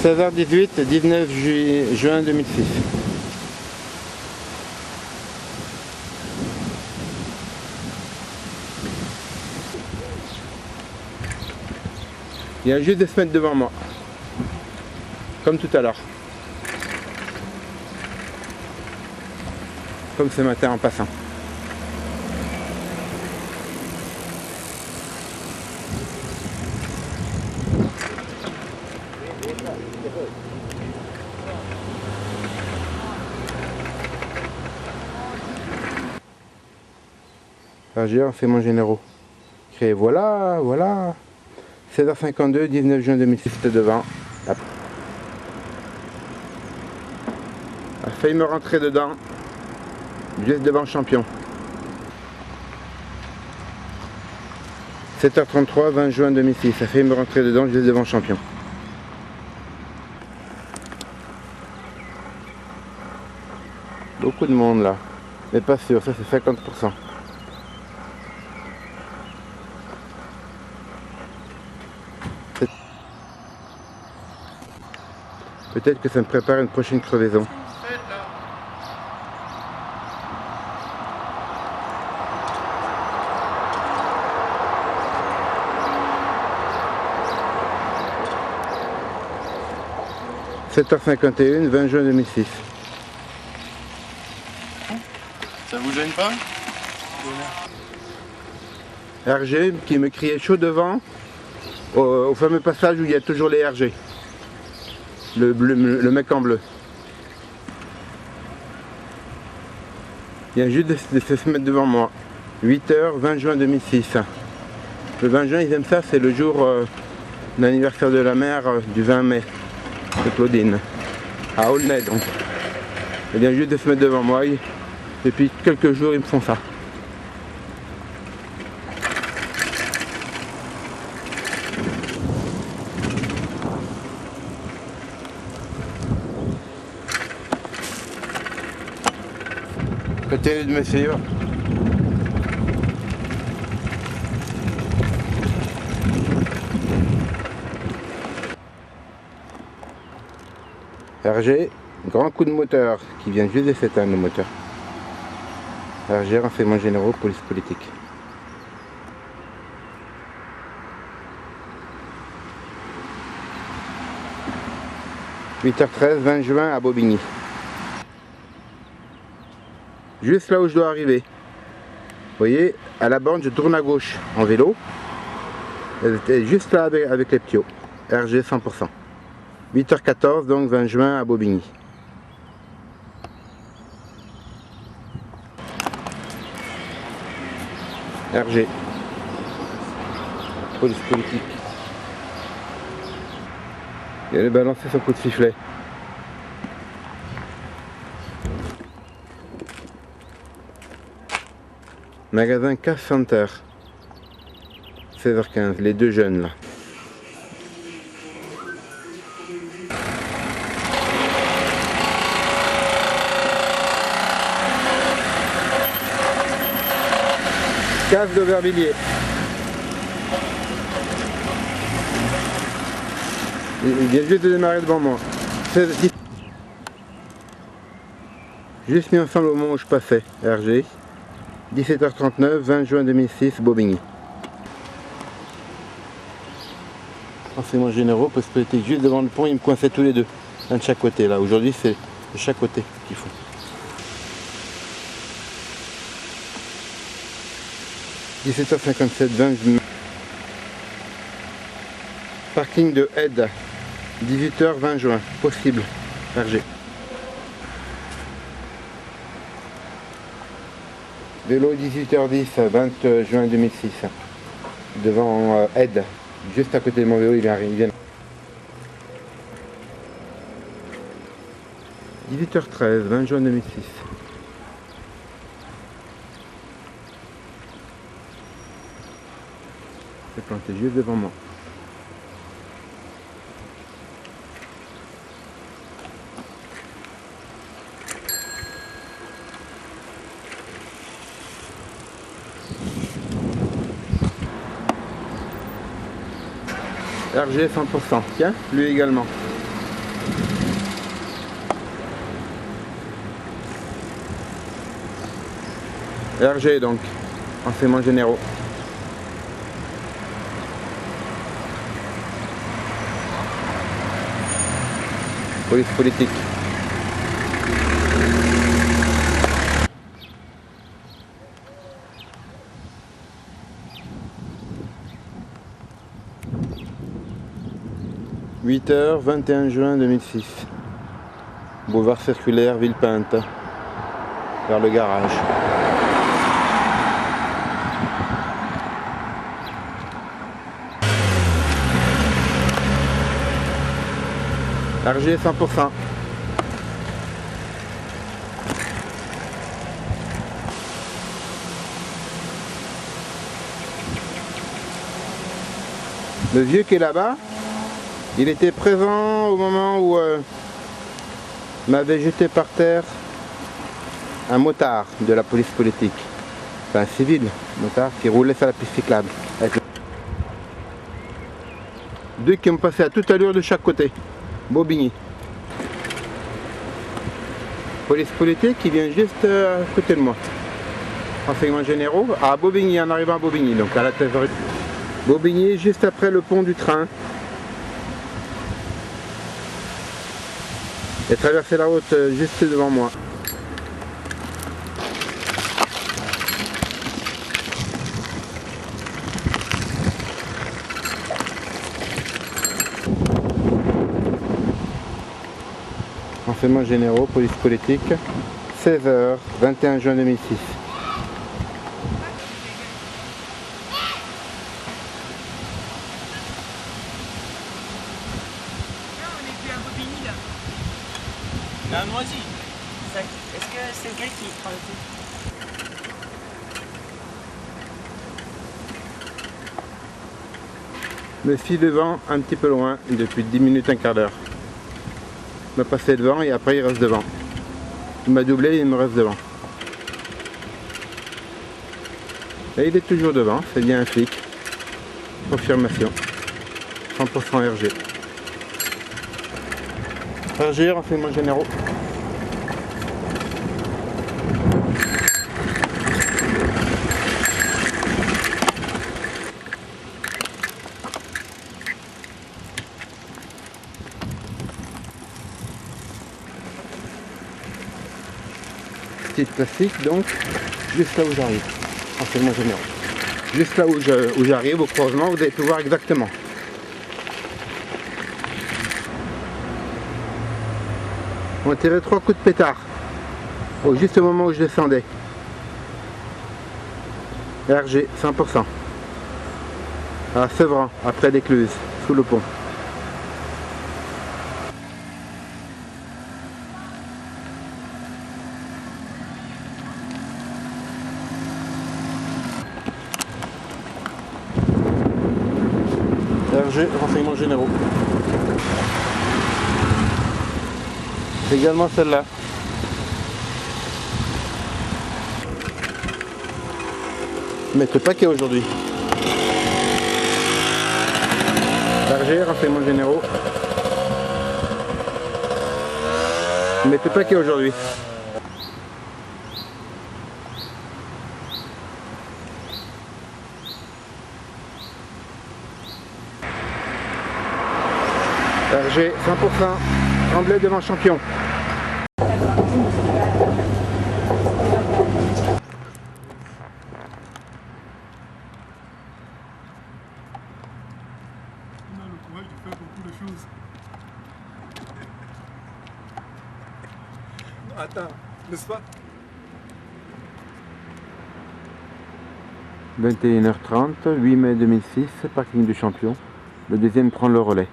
16h18, 19 juin 2006. Il y a juste de se mettre devant moi. Comme tout à l'heure. Comme ce matin en passant. Agir, c'est mon généraux. Créé, voilà, voilà. 16h52, 19 juin 2006, c'était devant. A failli me rentrer dedans. Juste devant champion. 7h33, 20 juin 2006, ça fait me rentrer dedans juste devant champion. Beaucoup de monde là, mais pas sûr, ça c'est 50%. Peut-être que ça me prépare une prochaine crevaison. « 7h51, 20 juin 2006. » Ça vous gêne pas? RG qui me criait chaud devant au fameux passage où il y a toujours les RG. Le mec en bleu. Il vient juste de se mettre devant moi. 8h, 20 juin 2006. Le 20 juin, ils aiment ça, c'est le jour d'anniversaire de la mère du 20 mai de Claudine. À Aulnay donc. Il vient juste de se mettre devant moi. Depuis quelques jours, ils me font ça. Côté de me suivre. RG, grand coup de moteur qui vient juste de s'éteindre le moteur. RG, renseignements généraux, police politique. « 8h13, 20 juin à Bobigny. Juste là où je dois arriver. Vous voyez, à la borne, je tourne à gauche en vélo. Elle était juste là avec les ptios. RG 100%. 8h14, donc 20 juin à Bobigny. RG. Police politique. Il allait balancer son coup de sifflet. Magasin Cash Center. 16h15, les deux jeunes là. Cave d'Aubervilliers. Il vient juste de démarrer devant moi. Juste mis ensemble au moment où je passais. RG. 17h39, 20 juin 2006, Bobigny. Renseignements généraux, parce que c'était juste devant le pont, ils me coinçaient tous les deux. Un de chaque côté là. Aujourd'hui c'est de chaque côté qu'il faut. « 17h57, 20 juin. Parking de Aide. 18h, 20 juin. Possible. RG. Vélo 18h10, 20 juin 2006. Devant Aide. Juste à côté de mon vélo, il vient. 18h13, 20 juin 2006. C'est planté juste devant moi. RG 100%, tiens, lui également. RG donc, renseignements généraux. Police politique. « 8h, 21 juin 2006. Boulevard circulaire, Villepinte, vers le garage. RG 100%. Le vieux qui est là-bas, il était présent au moment où m'avait jeté par terre un motard de la police politique. Enfin, un civil, motard qui roulait sur la piste cyclable. Deux qui ont passé à toute allure de chaque côté. Bobigny. Police politique qui vient juste à côté de moi. Renseignements généraux à Bobigny, en arrivant à Bobigny, donc à la tête. Bobigny, juste après le pont du train. Et traverser la route juste devant moi. Renseignements généraux, police politique, 16h, 21 juin 2006. On est plus à Bobigny là. Il y a un moisi. Est-ce que c'est le gars qui prend le truc? Me suis devant un petit peu loin depuis 10 minutes, un quart d'heure. Il m'a passé devant et après il reste devant. Il m'a doublé et il me reste devant. Et il est toujours devant, c'est bien un flic. Confirmation. 100% RG. RG, renseignements généraux. Petite plastique donc, juste là où j'arrive. Renseignements généraux. Juste là où j'arrive au croisement, vous allez tout voir exactement. On a tiré 3 coups de pétard. Juste au moment où je descendais. RG 100%. À Sevran, après l'Écluse, sous le pont. RG, renseignements généraux. C'est également celle-là. Mettre le paquet aujourd'hui. RG, renseignements généraux. Mettre le paquet aujourd'hui. RG 100%, Tremblay devant champion. On a le courage de faire beaucoup de choses. Attends, n'est-ce pas? 21h30, 8 mai 2006, parking du champion. Le deuxième prend le relais.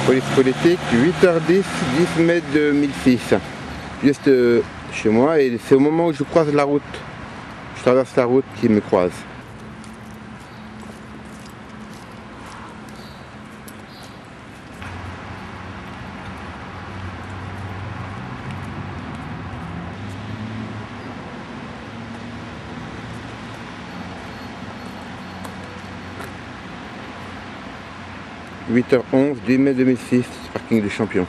Police politique, 8h10, 10 mai 2006. Juste chez moi et c'est au moment où je croise la route. Je traverse la route qui me croise. 8h11 du mai 2006, parking du Champion.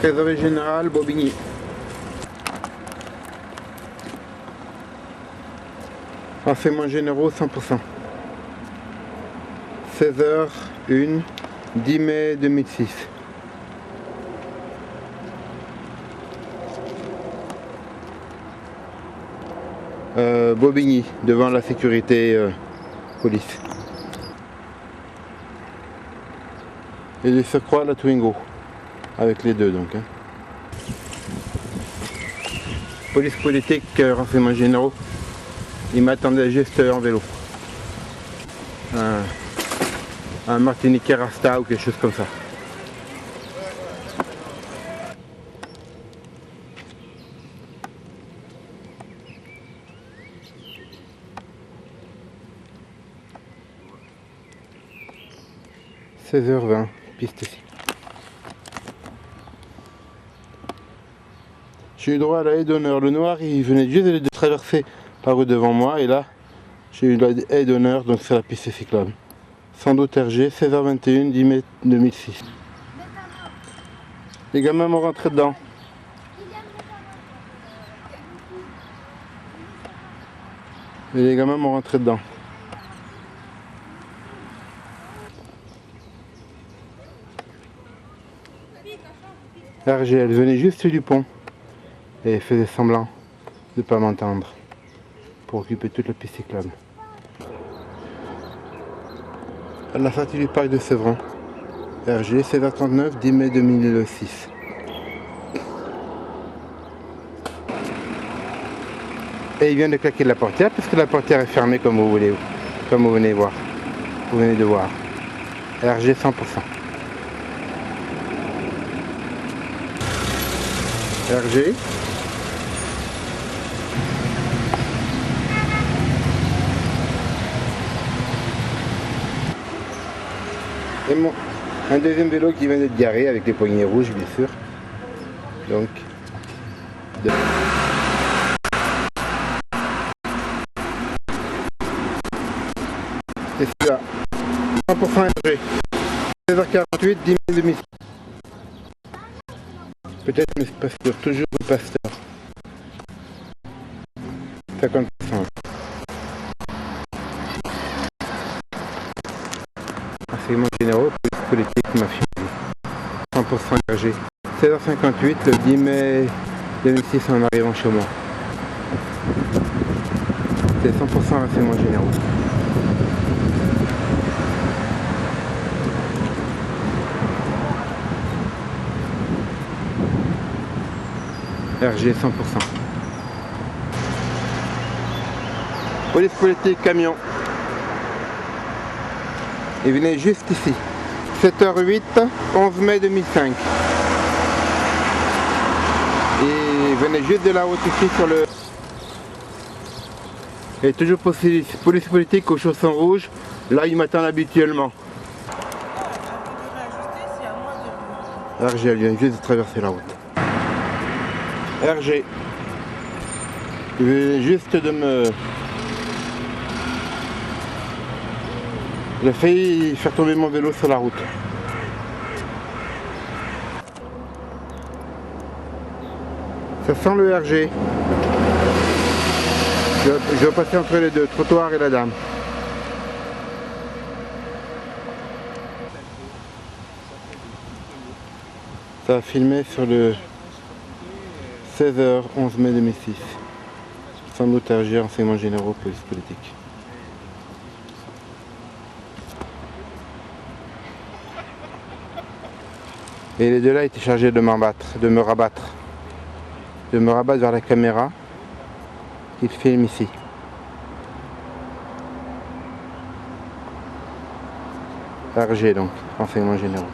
Trésorerie générale, Bobigny. Renseignements généraux 100%. 16h01, 10 mai 2006. Bobigny, devant la sécurité police. Et de surcroît la Twingo. Avec les deux donc. Hein. Police politique, renseignements généraux. Ils m'attendaient juste en vélo. Un Martiniquais Rasta ou quelque chose comme ça. « 16h20, piste ici. J'ai eu droit à la haie d'honneur. Le noir, il venait juste de traverser la rue devant moi et là, j'ai eu la haie d'honneur, donc c'est la piste cyclable. Sans doute RG, 16h21, 10 mai 2006. Les gamins m'ont rentré dedans. Et les gamins m'ont rentré dedans. RG, elle venait juste du pont. Et faisait semblant de ne pas m'entendre pour occuper toute la piste cyclable. À la sortie du parc de Sevran, RG 16h39, 10 mai 2006. Et il vient de claquer la portière puisque la portière est fermée comme vous voulez, comme vous venez voir. Vous venez de voir. RG 100%. RG. Et un deuxième vélo qui vient d'être garé avec les poignées rouges bien sûr. Donc c'est celui-là. 100% RG. 16h48, 10 mai 2006. Peut-être mais c'est Pasteur, toujours le Pasteur. 50%. Renseignements généraux, politique, mafia. 100% RG. 16h58, le 10 mai 2006 en arrivant chez moi. C'est 100% renseignements généraux. RG 100%. Police politique, camion. Il venait juste ici. 7h08, 11 mai 2005. Et il venait juste de la route ici sur le... Et toujours police politique aux chaussons rouges. Là, il m'attend habituellement. RG, elle vient juste de traverser la route. RG. Il vient juste de me... J'ai failli faire tomber mon vélo sur la route. Ça sent le RG. Je vais passer entre les deux, trottoir et la dame. Ça a filmé sur le 16h 11 mai 2006. Sans doute RG, renseignements généraux, police politique. Et les deux là étaient chargés de m'abattre, de me rabattre vers la caméra qu'ils filment ici. RG donc, renseignements généraux.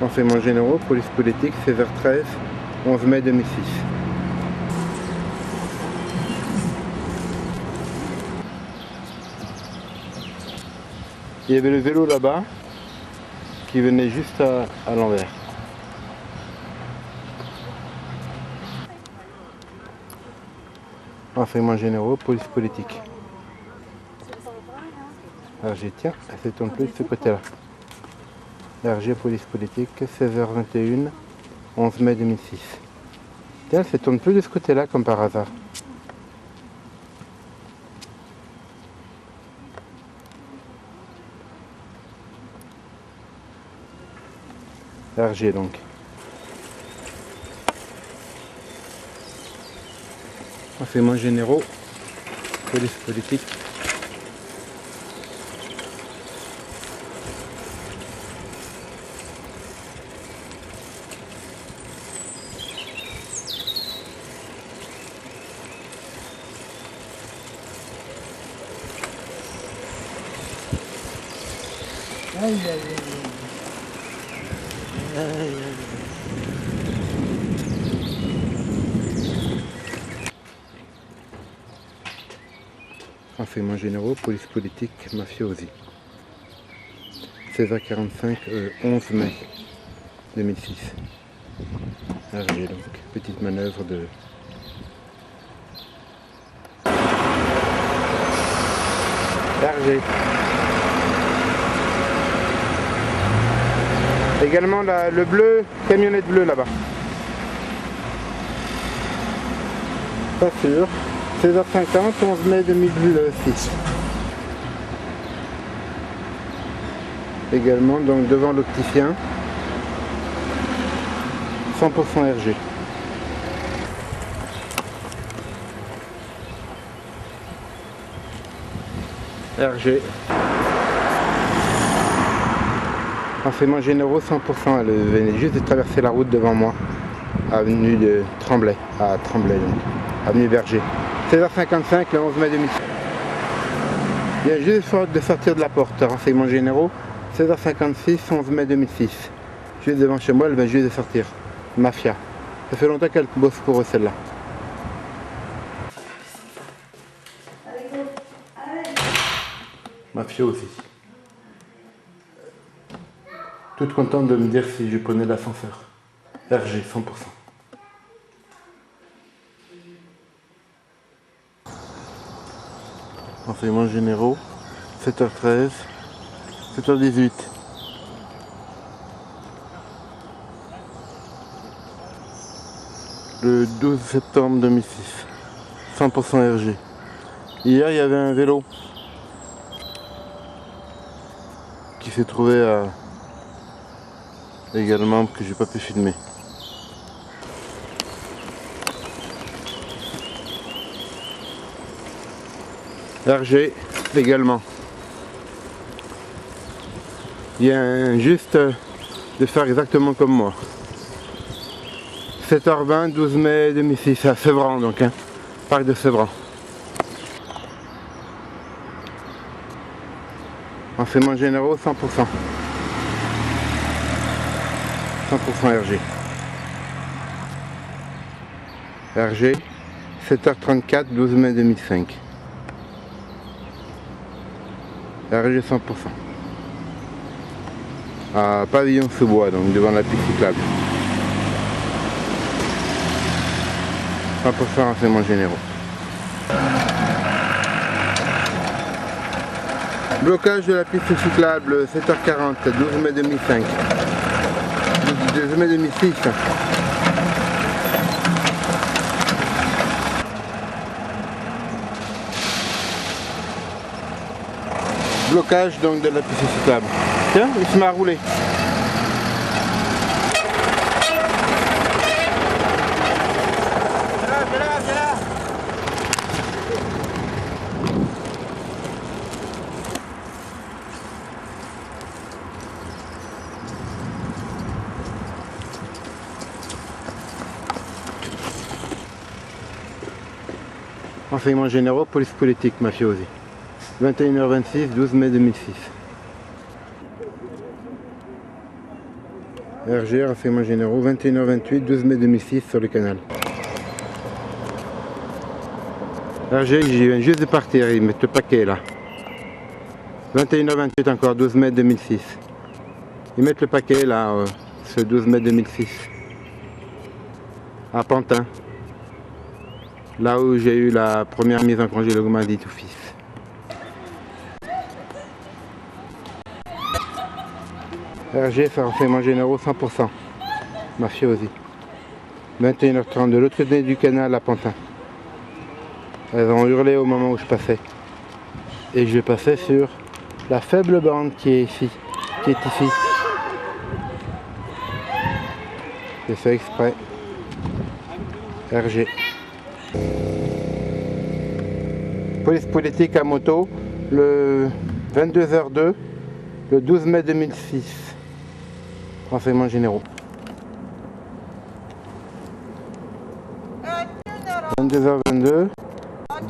Renseignements généraux, police politique, 16h13, 11 mai 2006. Il y avait le vélo là-bas qui venait juste à l'envers. Renseignements généraux, police politique. RG, tiens, elle se tourne plus de ce côté-là. RG, police politique, 16h21, 11 mai 2006. Tiens, elle se tourne plus de ce côté-là comme par hasard. RG donc. Renseignements généraux, police politique. Aïe, aïe, aïe. Renseignements généraux, police politique, mafiosi. 16h45, 11 mai 2006. RG donc, petite manœuvre de... RG. Également le bleu, camionnette bleue là-bas. Pas sûr. 16h50, 11 mai 2006. Également donc devant l'opticien. 100% RG. RG. Renseignements généraux 100%, elle venait juste de traverser la route devant moi, avenue de Tremblay, à Tremblay donc, avenue Berger. 16h55, le 11 mai 2006. Il y a juste de sortir de la porte, renseignements généraux, 16h56, 11 mai 2006. Juste devant chez moi, elle vient juste de sortir. Mafia. Ça fait longtemps qu'elle bosse pour eux celle-là. Mafia aussi. Toute contente de me dire si je prenais l'ascenseur. RG, 100%. Renseignements généraux, 7h13, 7h18. Le 12 septembre 2006. 100% RG. Hier, il y avait un vélo qui s'est trouvé à... également que j'ai pas pu filmer. RG également. Il y a juste de faire exactement comme moi. 7h20, 12 mai 2006 à Sevran donc, hein, parc de Sevran. Renseignements généraux 100%. 100% RG. RG, 7h34, 12 mai 2005. RG 100%. À Pavillon-sous-Bois, donc devant la piste cyclable. 100% renseignements généraux. Blocage de la piste cyclable, 7h40, 12 mai 2005. 12 mai 2006. Blocage donc de la piste cyclable. Tiens, il se met à rouler. Renseignements généraux, police politique, mafiosi. 21h26, 12 mai 2006. RG, renseignements généraux, 21h28, 12 mai 2006 sur le canal. RG, j'y viens juste de partir, ils mettent le paquet là. 21h28 encore, 12 mai 2006. Ils mettent le paquet là, ce 12 mai 2006. À Pantin. Là où j'ai eu la première mise en congé de Goumadi tout fils. RG, c'est renseignements généraux 100%. Mafiosi. 21h30 de l'autre côté du canal à Pantin. Elles ont hurlé au moment où je passais. Et je passais sur la faible bande qui est ici. Qui est ici. J'ai fait exprès. RG. Police politique à moto, le 22h02, le 12 mai 2006. Renseignements généraux. 22h22,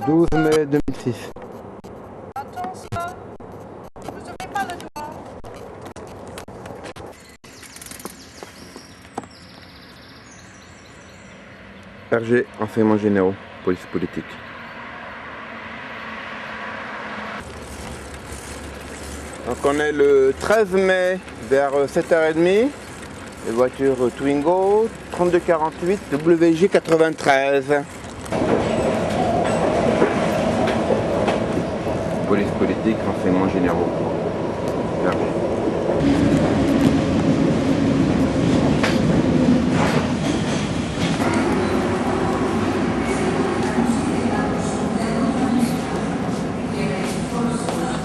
12 mai 2006. Attention, vous n'ouvrez pas le doigt. RG, renseignements généraux, police politique. Donc on est le 13 mai vers 7h30. Les voitures Twingo, 3248, WJ 93. Police politique, renseignements généraux.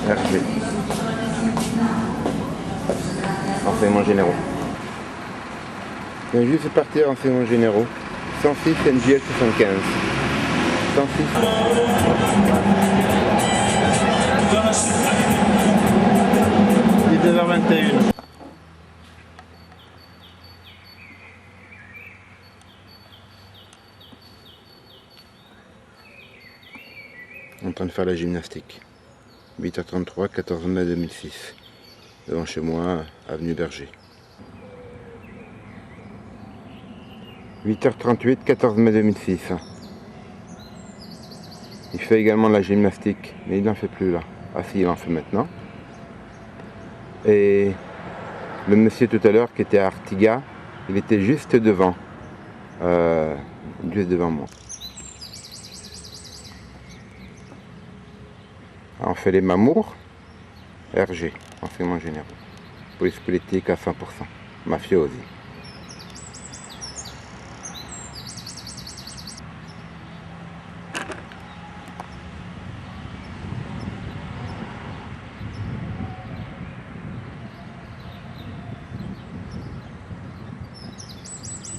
RG. Renseignements généraux. Je viens juste de partir renseignements généraux. 106 NGL 75. 106. 19h21. En train de faire la gymnastique. 8h33, 14 mai 2006. Devant chez moi, avenue Berger. 8h38, 14 mai 2006. Il fait également de la gymnastique, mais il n'en fait plus là. Ah si, il en fait maintenant. Et le monsieur tout à l'heure qui était à Artiga, il était juste devant. Juste devant moi. Alors, on fait les mamours. RG, renseignements généraux. Police politique à 100%. Mafiosi.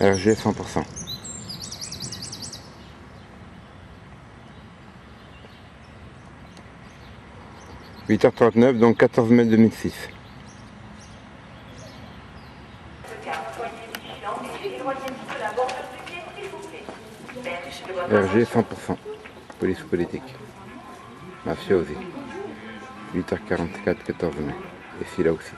RG 100%. « 8h39, donc 14 mai 2006. RG 100%. Police politique. Mafiosi. 8h44, 14 mai. Et ici là aussi.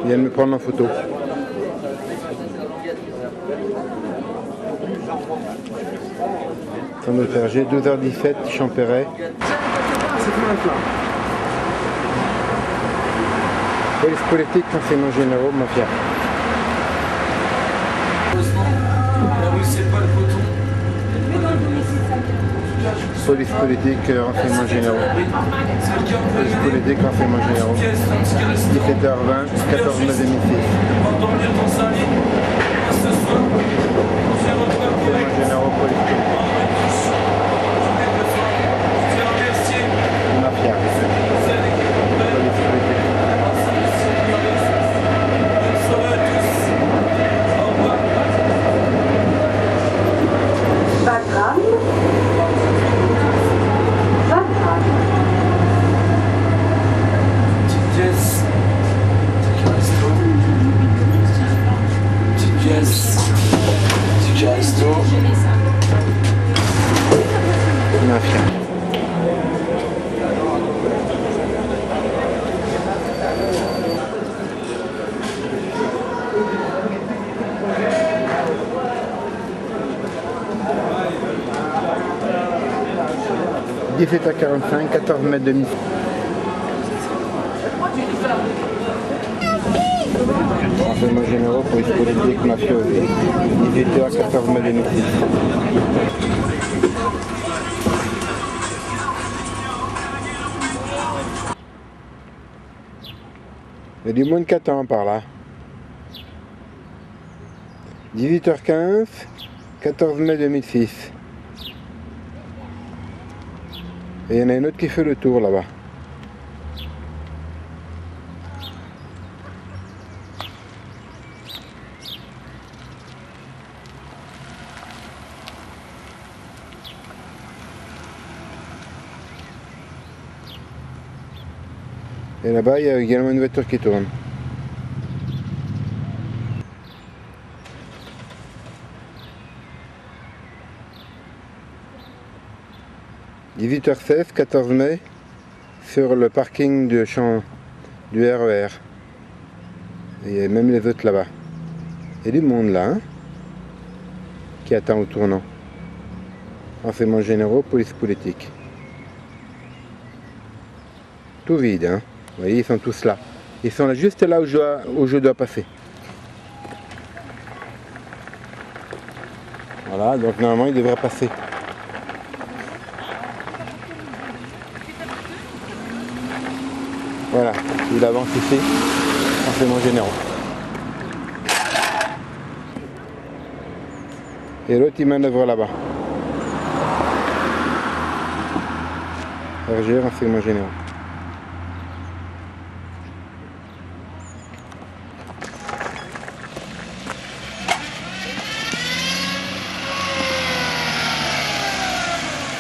Viens me prendre en photo. Centre de Ferger, 12h17, Champéret. Police politique, renseignements généraux, mafia. Heureusement, la rue c'est pas le coton. Police politique, renseignements généraux. Police politique, renseignements généraux. 17h20, 14 mai 2006. Renseignements généraux, police politique. Mafia. Police politique. Mafia. « 17h45, 14 mai 2006. Renseignements généraux, police politique, mafiosi. 18h, 14 mai 2006. Il y a du monde qui attend par là. 18h15, 14 mai 2006. Et il y en a une autre qui fait le tour là-bas. Et là-bas, il y a également une voiture qui tourne. « 18h16, 14 mai, sur le parking du champ du RER. Et il y a même les autres là-bas. Il y a du monde là, hein, qui attend au tournant. Renseignements généraux, police politique. Tout vide, hein. Vous voyez, ils sont tous là. Ils sont là, juste là où je dois passer. Voilà, donc normalement ils devraient passer. Voilà, il avance ici, renseignements généraux. Et l'autre il manœuvre là-bas. RG, renseignements généraux.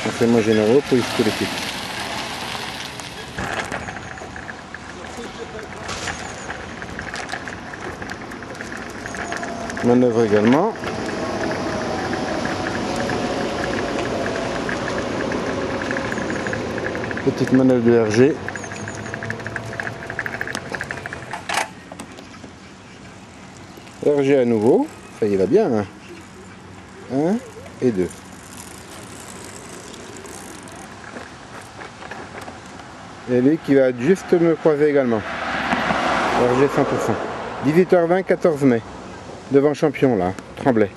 Renseignements généraux, police politique. Manœuvre également. Petite manœuvre de RG. RG à nouveau. Ça y va bien. 1 et 2. Et lui qui va juste me croiser également. RG 100%. 18h20, 14 mai. Devant Champion là, Tremblay.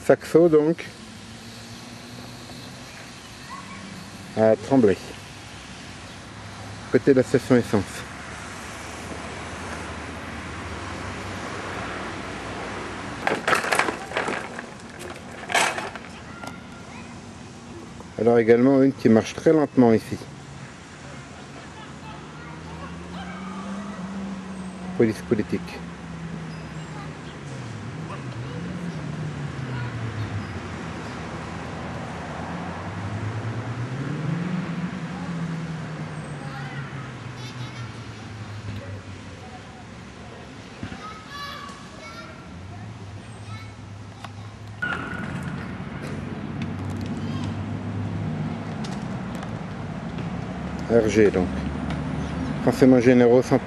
Saxo donc. À Tremblay. Côté de la station essence. Alors également une qui marche très lentement ici. Police politique. RG donc. Renseignements généraux 100%.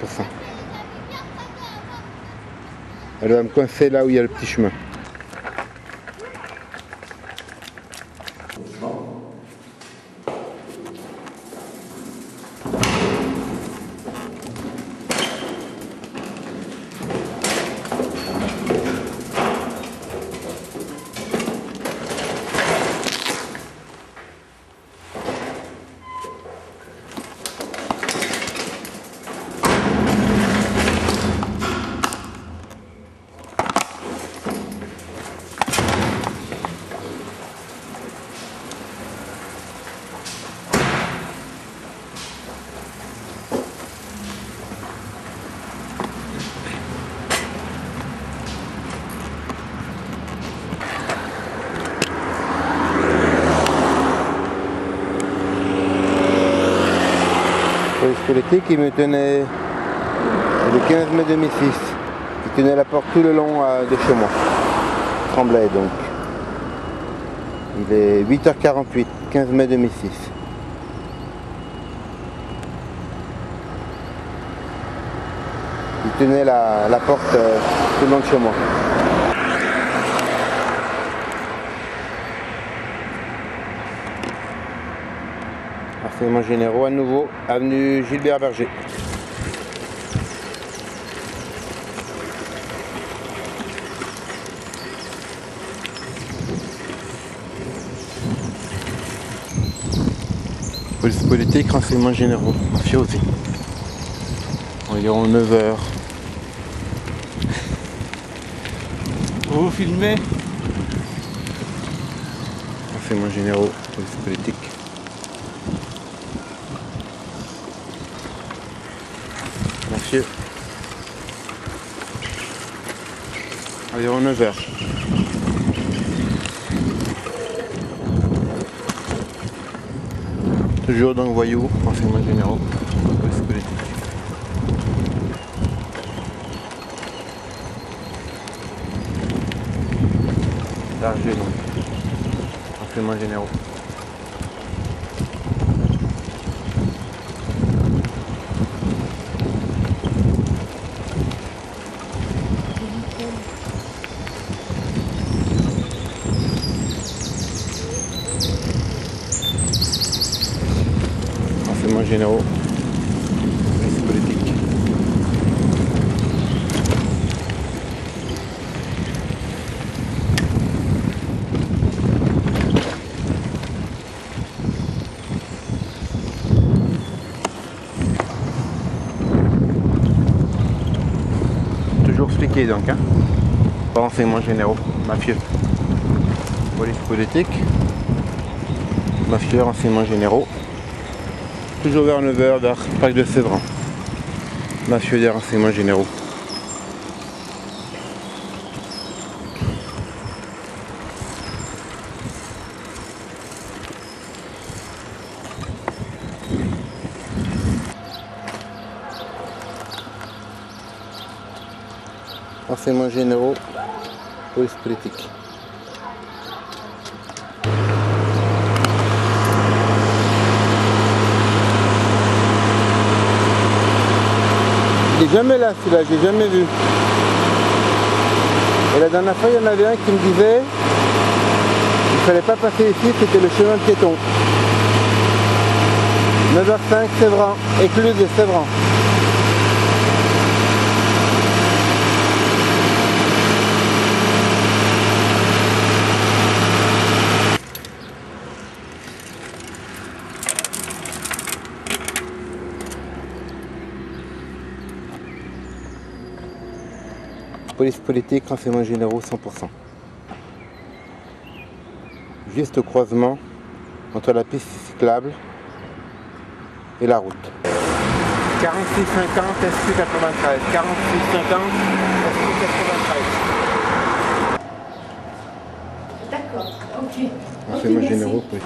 Elle va me coincer là où il y a le petit chemin. police politique, il me tenait le 15 mai 2006. Il tenait la porte tout le long de chez moi. Tremblay donc. Il est 8h48, 15 mai 2006. Il tenait la porte tout le long de chez moi. Renseignements généraux à nouveau, avenue Gilbert Berger. Police politique, renseignements généraux, mafiosi. Environ 9h. Vous filmez? Renseignements généraux, police politique. Monsieur. Environ 9h. Toujours dans le voyou, renseignements généraux, police politique. Largé donc, renseignements généraux. Renseignements généraux, police politique. Toujours fliqué donc, hein. Pas renseignements généraux, mafieux. Police politique, mafieux, renseignements généraux. Toujours vers 9h, vers Parc de Sévran. Mafieux des renseignements généraux. Renseignements généraux, police politique. Il n'est jamais là celui-là, j'ai jamais vu. Et la dernière fois il y en avait un qui me disait il ne fallait pas passer ici, c'était le chemin de piéton. 9h05 Sévran, écluse de Sévran. Police politique, renseignements généraux 100%. Juste au croisement entre la piste cyclable et la route. 4650 SQ 93. 4650 SQ 93. D'accord, ok. Renseignements généraux, oui.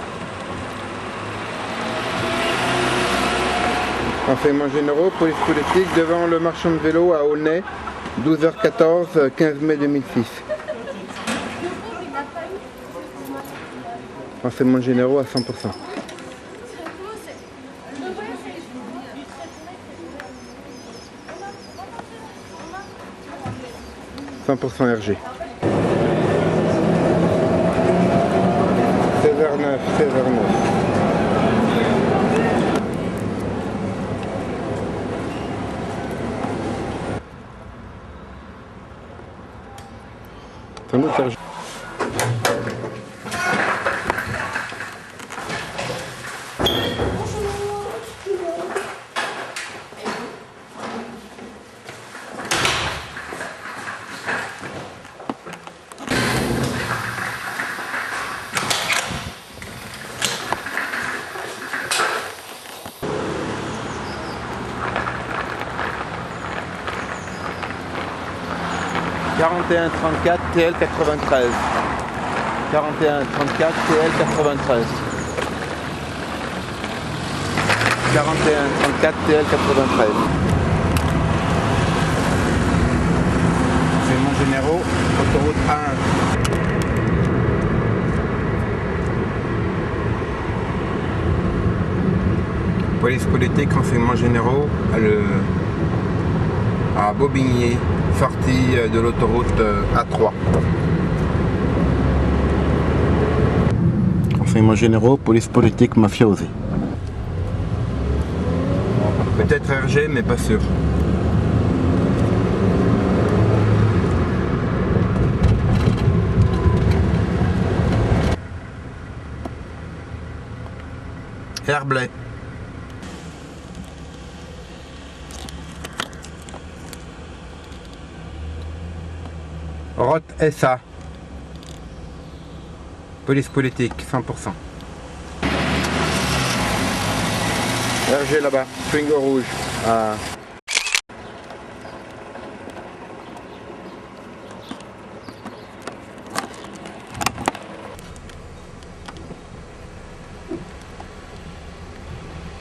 Renseignements généraux, police politique devant le marchand de vélo à Aulnay. 12h14, 15 mai 2006. Renseignements généraux à 100%. 100% RG. 16h09, 16h09. Sans doute RG. « 4134 TL 93 » 4134 TL 93. 34 TL 93. Renseignements généraux, autoroute A1. Police politique, renseignements généraux à Bobigny, sortie de l'autoroute A3. Renseignements généraux, police politique, mafiosi. Peut-être RG, mais pas sûr. Herblay. Roth SA. Police politique, 100%. RG là-bas, Twingo rouge.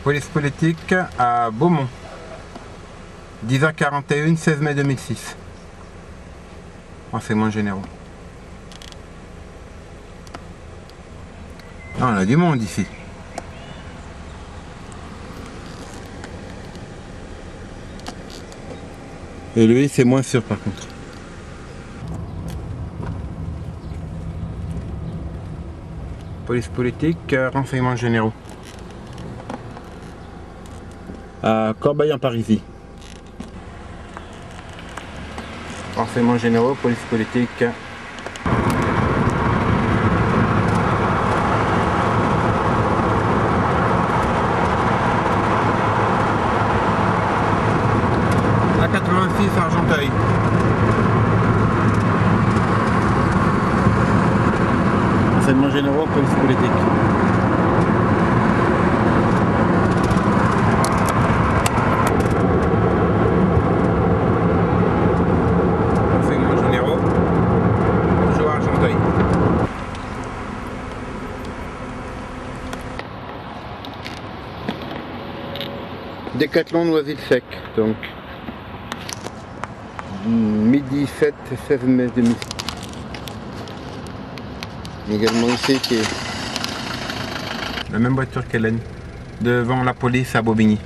Police politique à Beaumont. 10h41, 16 mai 2006. Renseignements généraux. Ah, on a du monde ici. Et lui, c'est moins sûr par contre. Police politique, renseignements généraux. À Corbeil-en-Parisis. Renseignements généraux, police politique. À 86 Argenteuil. Renseignements généraux, police politique. Décathlon Noisy-le-Sec, donc midi 7, 16 mai 2006. Également ici qui est la même voiture qu'Hélène, devant la police à Bobigny.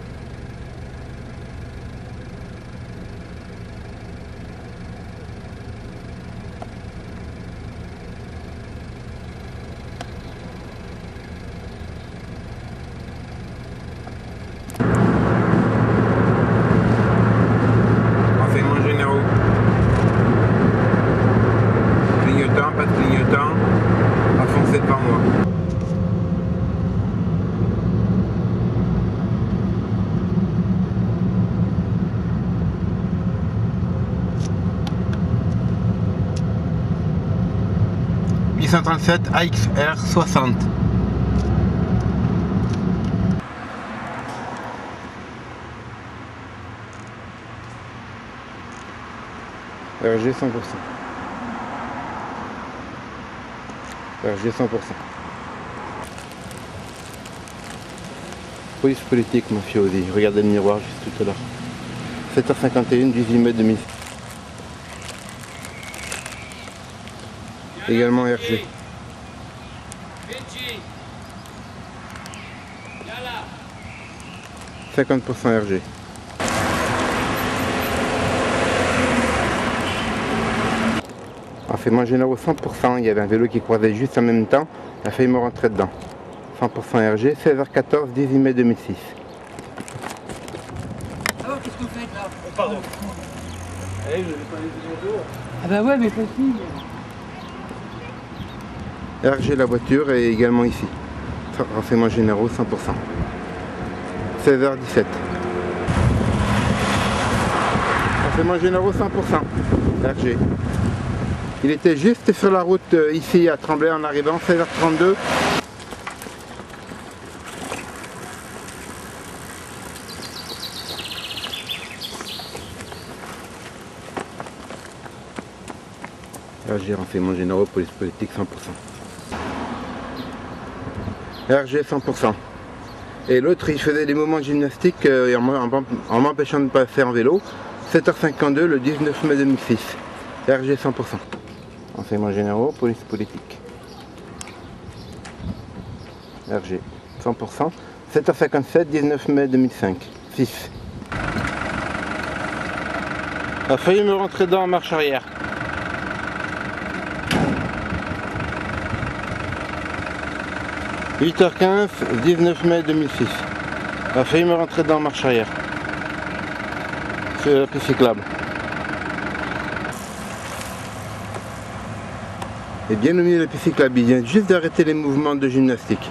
Pas de clignotant, à foncer devant moi. « 837 AXR 60. RG 100%. RG 100%. Police politique mafiosi. Regardez le miroir juste tout à l'heure. 7h51 du 18 mai 2006. Également RG. 50% RG. Renseignements généraux 100%, il y avait un vélo qui croisait juste en même temps, il a failli me rentrer dedans. 100% RG, 16h14, 18 mai 2006. Alors, qu'est-ce que vous faites là? Pardon. Eh, vous n'avez pas les vidéos. Ah bah ouais, mais facile. RG la voiture et également ici. Renseignements généraux 100%. 16h17. Renseignements généraux 100%. RG. Il était juste sur la route ici à Tremblay en arrivant, 16h32. RG, renseignements généraux, police politique 100%. RG 100%. Et l'autre, il faisait des mouvements de gymnastique en m'empêchant de passer en vélo. 7h52 le 19 mai 2006. RG 100%. Enseignements généraux, police politique. RG 100%. 7h57, 19 mai 2005. 6. A failli me rentrer dedans en marche arrière. « 8h15, 19 mai 2006. A failli me rentrer dedans en marche arrière. C'est la piste cyclable. Et bien au milieu de la piste cyclable, il vient juste d'arrêter les mouvements de gymnastique.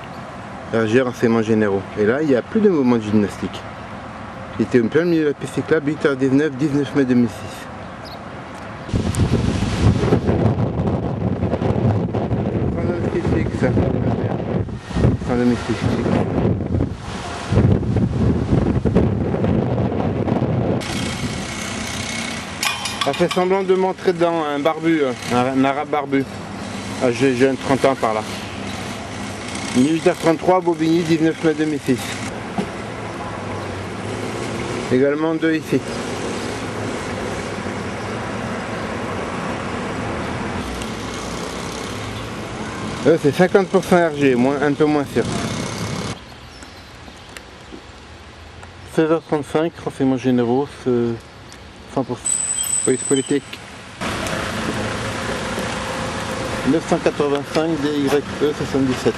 RG renseignements généraux. Et là, il n'y a plus de mouvements de gymnastique. Il était au plein milieu de la piste cyclable, 8h19, 19 mai 2006. Sans domestique. A fait semblant de montrer dans un barbu, un arabe barbu. J'ai un 30 ans par là. 18h33, Bobigny, 19 mai 2006. Également 2 ici. C'est 50% RG, un peu moins sûr. 16h35, renseignements généraux, 100%. Police politique. 985 DYE 77.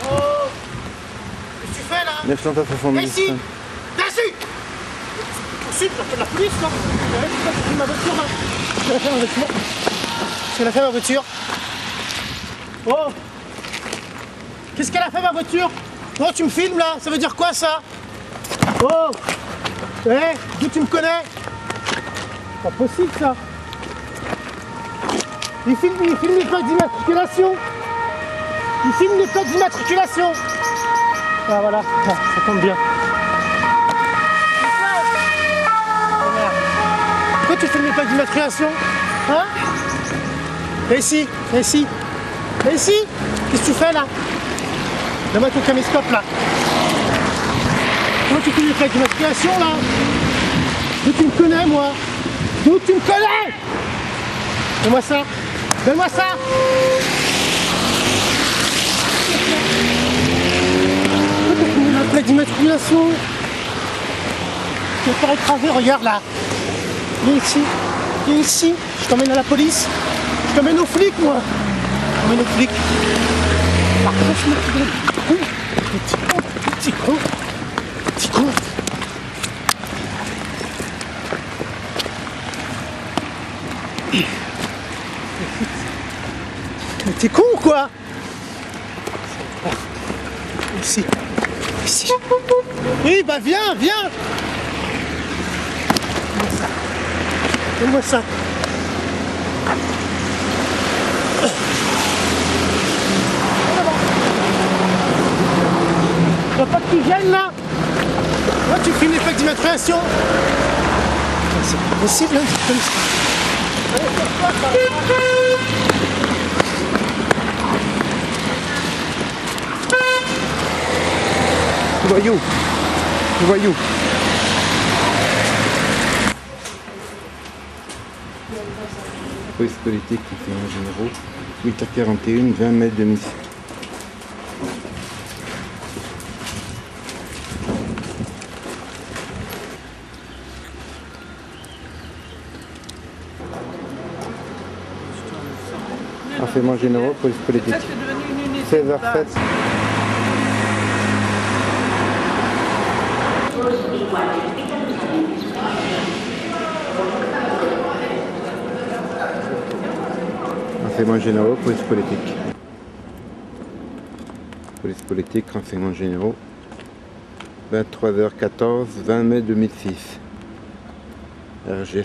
Oh, qu'est-ce que tu fais là? 970. Viens ici! Viens ici! Poursuite, t'appelles la police là? Tu fais ma voiture là? Tu l'as fait ma voiture? Tu l'as fait ma voiture? Oh! Qu'est-ce qu'elle a fait ma voiture? Oh, tu me filmes là? Ça veut dire quoi ça? Oh! Eh, d'où tu me connais? Pas possible ça! Il filme les plaques d'immatriculation! Il filme les plaques d'immatriculation! Ah voilà, ça tombe bien. Pourquoi tu filmes les plaques d'immatriculation? Hein? Viens ici, viens ici. Viens ici! Qu'est-ce que tu fais là? Donne-moi ton caméscope là. Comment tu filmes les plaques d'immatriculation là? D'où tu me connais moi? D'où tu me connais? Donne-moi ça! Donne-moi ça! Pourquoi t'as filmé la plaque d'immatriculation? Tu vas te faire écraser, regarde là! Viens ici! Viens ici! Je t'emmène à la police! Je t'emmène aux flics moi! Je t'emmène aux flics! Franchement, petit con! Petit con! Mais t'es con ou quoi? Ici. Ici. Oui, bah viens, viens. Donne-moi ça. Tu vois pas que tu gênes là? Moi tu filmes les plaques d'immatriculation. C'est pas possible hein, comme ça. Voyou. Voyou. Police politique, renseignements généraux, 8h41, 20 mai 2006. Renseignements généraux, police politique. 16h07. Renseignements généraux, police politique. Police politique, renseignements généraux. 23h14, 20 mai 2006. RG 100%.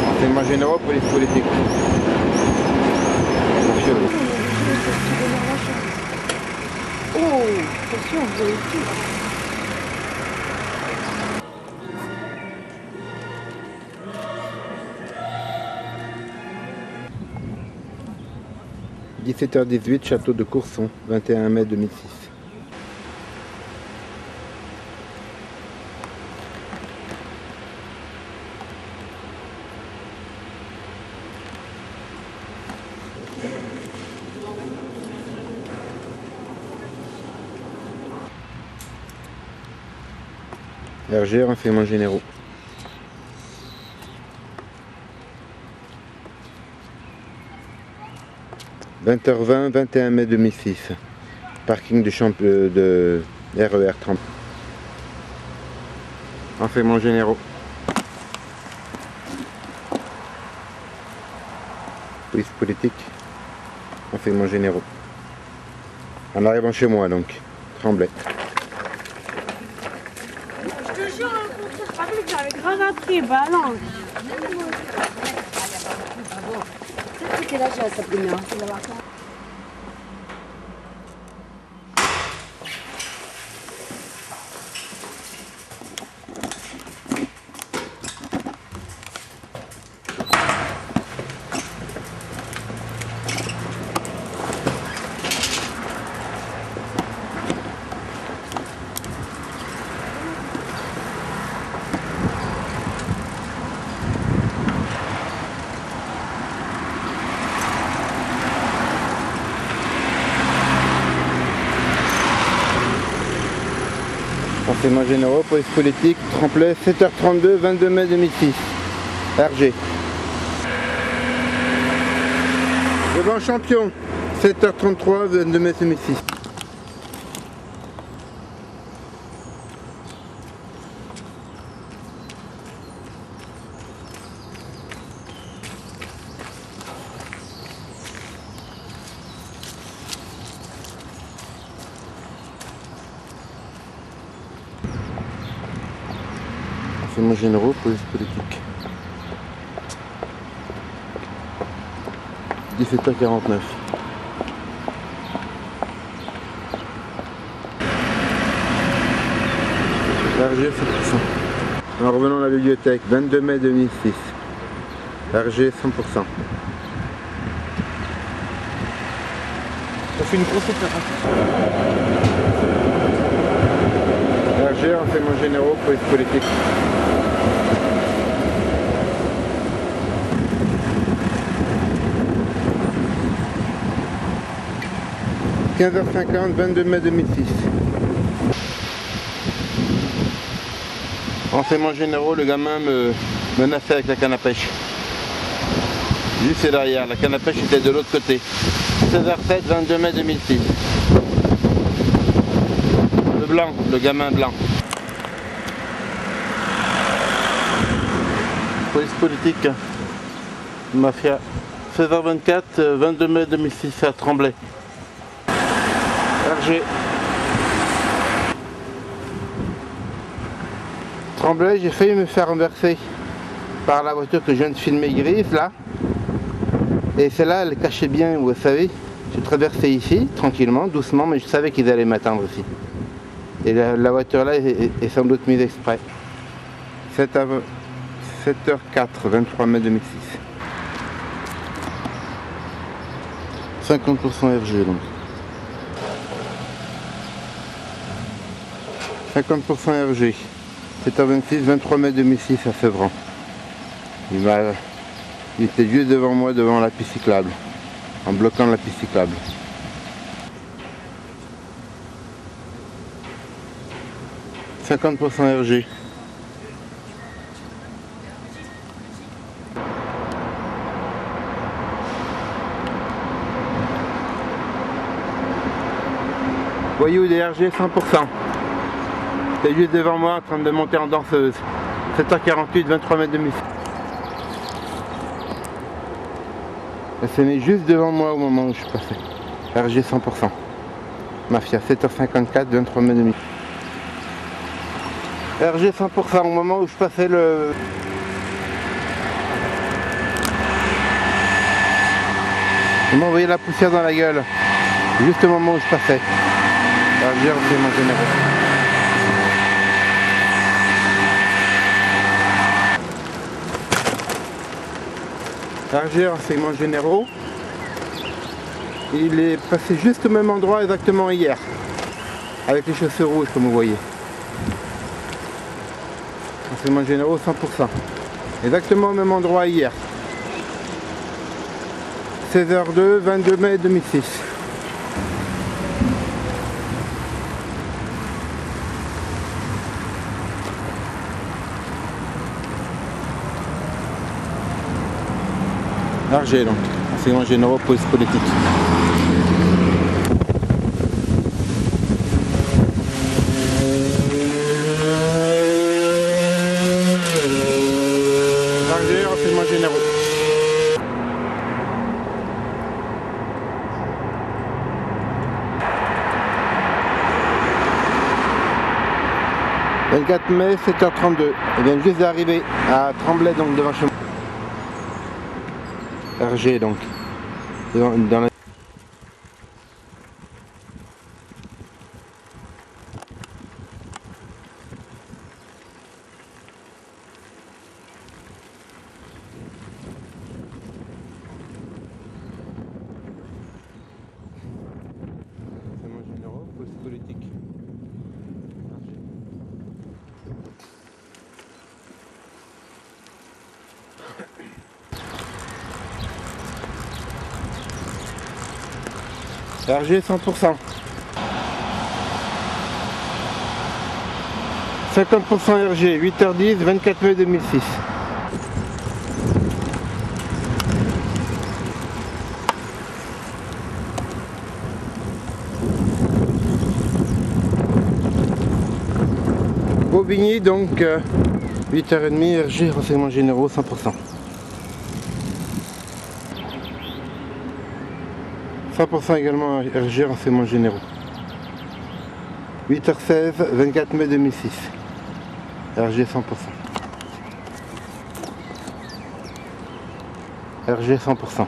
Renseignements généraux, police politique. Oh, attention, vous avez tout. 17h18, château de Courson, 21 mai 2006. RG, renseignements généraux. « 20h20, 21 mai 2006. Parking de RER 30. Renseignements généraux. Police politique. Renseignements généraux. En arrivant chez moi donc. Tremblay. Je te jure, un rappelle que j'avais grave appris, bah non. C'est quel âge elle, Sabrina? Renseignements généraux, police politique, Tremblay, 7h32, 22 mai 2006. RG. Devant champion, 7h33, 22 mai 2006. Renseignements généraux, police politique. 17h49. RG 100%. En revenant à la bibliothèque, 22 mai 2006. RG 100%. On fait une grosse opération. RG, renseignements généraux, police politique. « 15h50, 22 mai 2006. Renseignements généraux, le gamin me menaçait avec la canne à pêche. Juste derrière, la canne à pêche était de l'autre côté. 16h07, 22 mai 2006. Le blanc, le gamin blanc. Police politique, mafia. 16h24, 22 mai 2006 à Tremblay. RG. Tremblay, j'ai failli me faire renverser par la voiture que je viens de filmer grise là. Et celle-là, elle cachait bien, vous savez. J'ai traversé ici, tranquillement, doucement, mais je savais qu'ils allaient m'attendre ici. Et la voiture là est sans doute mise exprès. 7h04, 23 mai 2006. 50% RG donc. 50% RG. 7h26, 23 mai 2006 à Sevran. Il était juste devant moi, devant la piste cyclable, en bloquant la piste cyclable. « 50% RG. » Voyou des RG 100%. C'est juste devant moi en train de monter en danseuse. 7h48, 23 mai 2006. Elle s'est mise juste devant moi au moment où je passais. RG 100%. Mafia, 7h54, 23 mai 2006. RG 100% au moment où je passais le... Il m'a envoyé la poussière dans la gueule. Juste au moment où je passais. RG, renseignements généraux. RG, renseignements généraux. il est passé juste au même endroit exactement hier. Avec les chaussures rouges comme vous voyez. Renseignements généraux 100%. Exactement au même endroit hier. 16h02, 22 mai 2006. Argé donc, renseignements généraux, police politique. Argé, renseignements généraux. Le 24 mai, 7h32. Il vient juste d'arriver à Tremblay, donc devant chez moi. RG donc. Dans la... généraux, police politique. RG 100%. 50% RG, 8h10, 24 mai 2006. Bobigny donc 8h30 RG, renseignements généraux 100%. 100% également RG, renseignements généraux. 8h16, 24 mai 2006. RG 100%. RG 100%.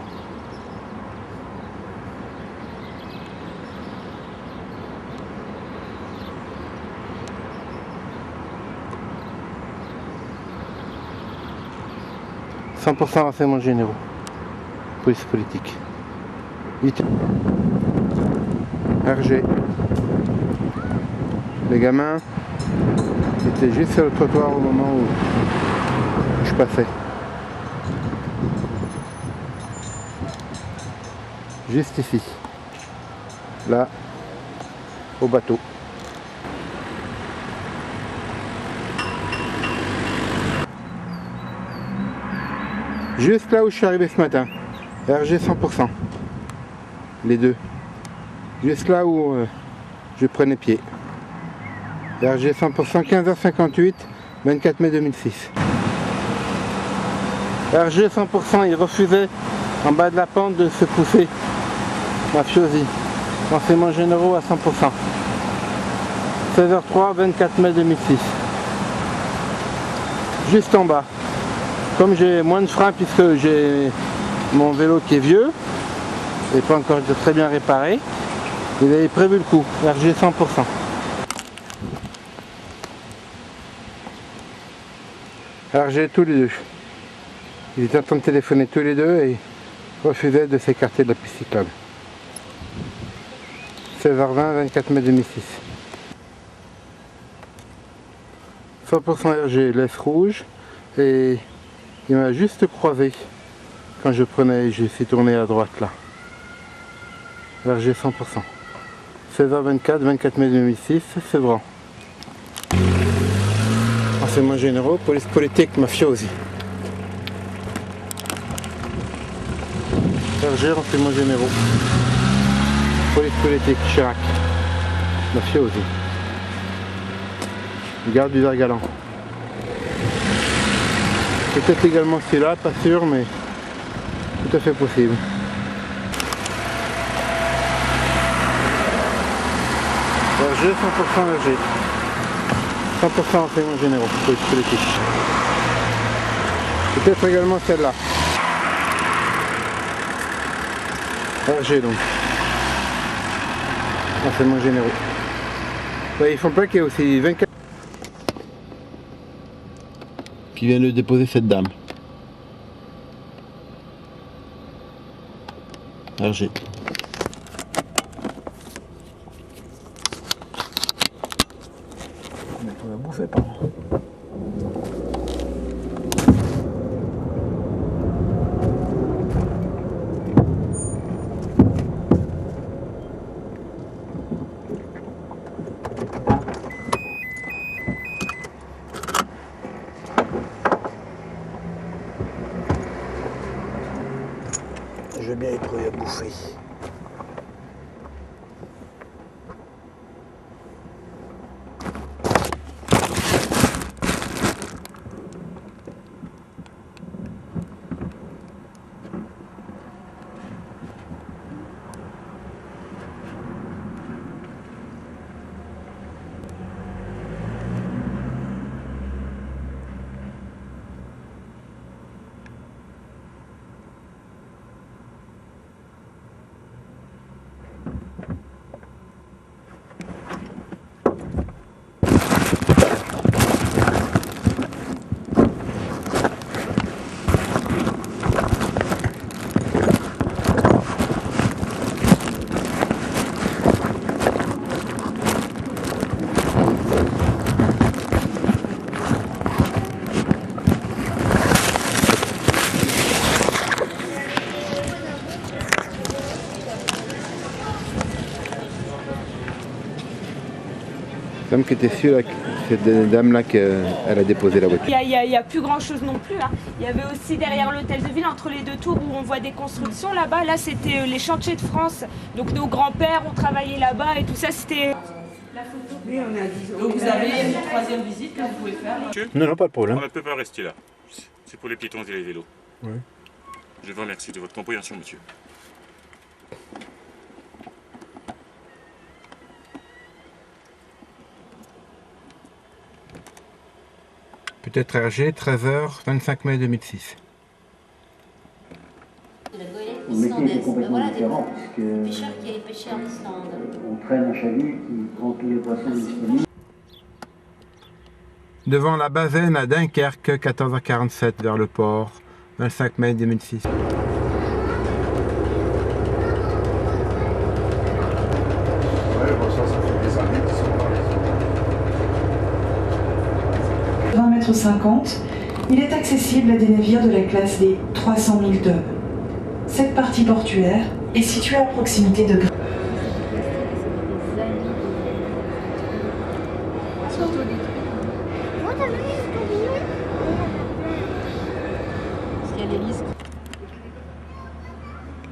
Renseignements généraux. Police politique. 8. RG. Les gamins étaient juste sur le trottoir au moment où je passais. Juste ici. Là, au bateau. Juste là où je suis arrivé ce matin. RG 100%. Les deux. Juste là où je prenais pied. RG 100%, 15h58, 24 mai 2006. RG 100%, il refusait en bas de la pente de se pousser. Mafiosi. Renseignements généraux à 100%. 16h03, 24 mai 2006. Juste en bas. Comme j'ai moins de frein puisque j'ai mon vélo qui est vieux et pas encore très bien réparé, il avait prévu le coup. RG 100%. RG tous les deux. Il était en train de téléphoner tous les deux et refusait de s'écarter de la piste cyclable. 16h20, 24 mai 2006. 100% RG, laisse rouge, et il m'a juste croisé quand je prenais, je suis tourné à droite là. RG 100%. 16h24, 24 mai 2006, c'est vrai. Renseignements généraux, police politique, mafiosi. RG, renseignements généraux. Police politique, Chirac. Mafiosi. Garde du Vergalan. Peut-être également celui-là, pas sûr, mais tout à fait possible. RG, 100% RG. 100% renseignements généraux, police politique. Peut-être également celle-là. RG donc. Renseignements généraux. Ouais, ils font pas qu'il y a aussi 24 qui vient de déposer cette dame. RG. bouffé par là. Je vais bien y trouver à bouffer. Dame qui était sûre, cette dame-là qu'elle a déposé la voiture. Il n'y a plus grand chose non plus. Hein. Il y avait aussi derrière l'hôtel de ville, entre les deux tours où on voit des constructions là-bas. Là, c'était les chantiers de France. Donc nos grands-pères ont travaillé là-bas et tout ça, c'était... Donc vous avez une troisième visite que vous pouvez faire. Non, non, pas de problème. On ne peut pas rester là. C'est pour les piétons et les vélos. Oui. Je vous remercie de votre compréhension, monsieur. Peut-être RG, 13h, 25 mai 2006. Le métier est complètement différent puisque on traîne un chalut qui prend tous les poissons disponibles. Devant la Bazaine à Dunkerque, 14h47 vers le port, 25 mai 2006. Ouais, bon, ça fait des années qu'ils sont dans les eaux. 20,50 m, il est accessible à des navires de la classe des 300 000 tonnes. Cette partie portuaire est située à proximité de Grasse.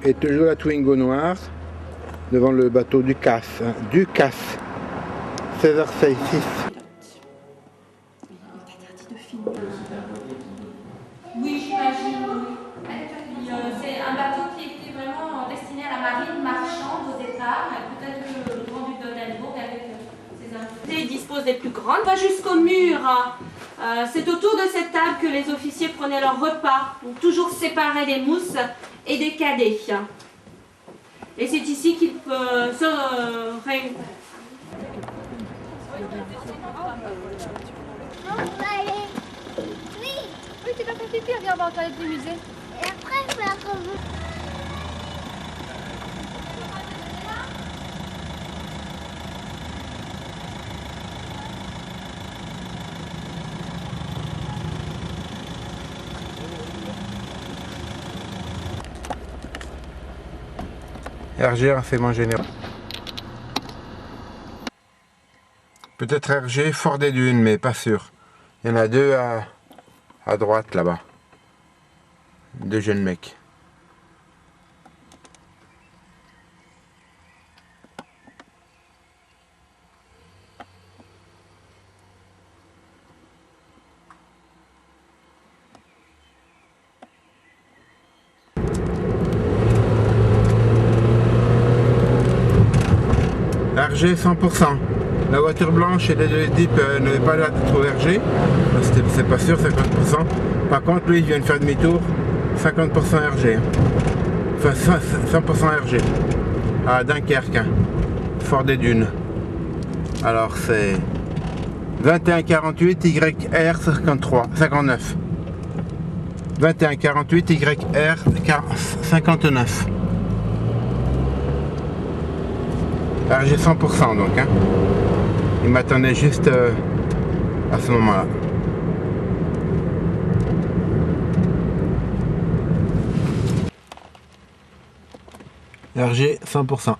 Et toujours la Twingo noire devant le bateau du Casse. 16h06. Oui, j'imagine. C'est un bateau qui était vraiment destiné à la marine marchande au départ. Peut-être que le grand-duc d'Oldenburg, avec ses invités, dispose des plus grandes. Pas jusqu'au mur. C'est autour de cette table que les officiers prenaient leur repas, donc toujours séparés des mousses et des cadets. Et c'est ici qu'ils se réunissent. Oui, tu vas faire pipi, regarde dans le toilette du musée. Et après, je vais à Rome. RG, renseignement général. Peut-être RG, Fort des Dunes, mais pas sûr. Il y en a deux à droite là-bas. Deux jeunes mecs. RG 100%. La voiture blanche et les deux Jeep n'avaient pas l'air d'être au RG. C'est pas sûr, 50%. Par contre, lui, il vient de faire demi-tour. 50% RG. Enfin, 100% RG. À Dunkerque. Fort des Dunes. Alors, c'est 2148 YR 59. 2148 YR 59. RG 100% donc. Hein. Il m'attendait juste à ce moment-là. RG 100%.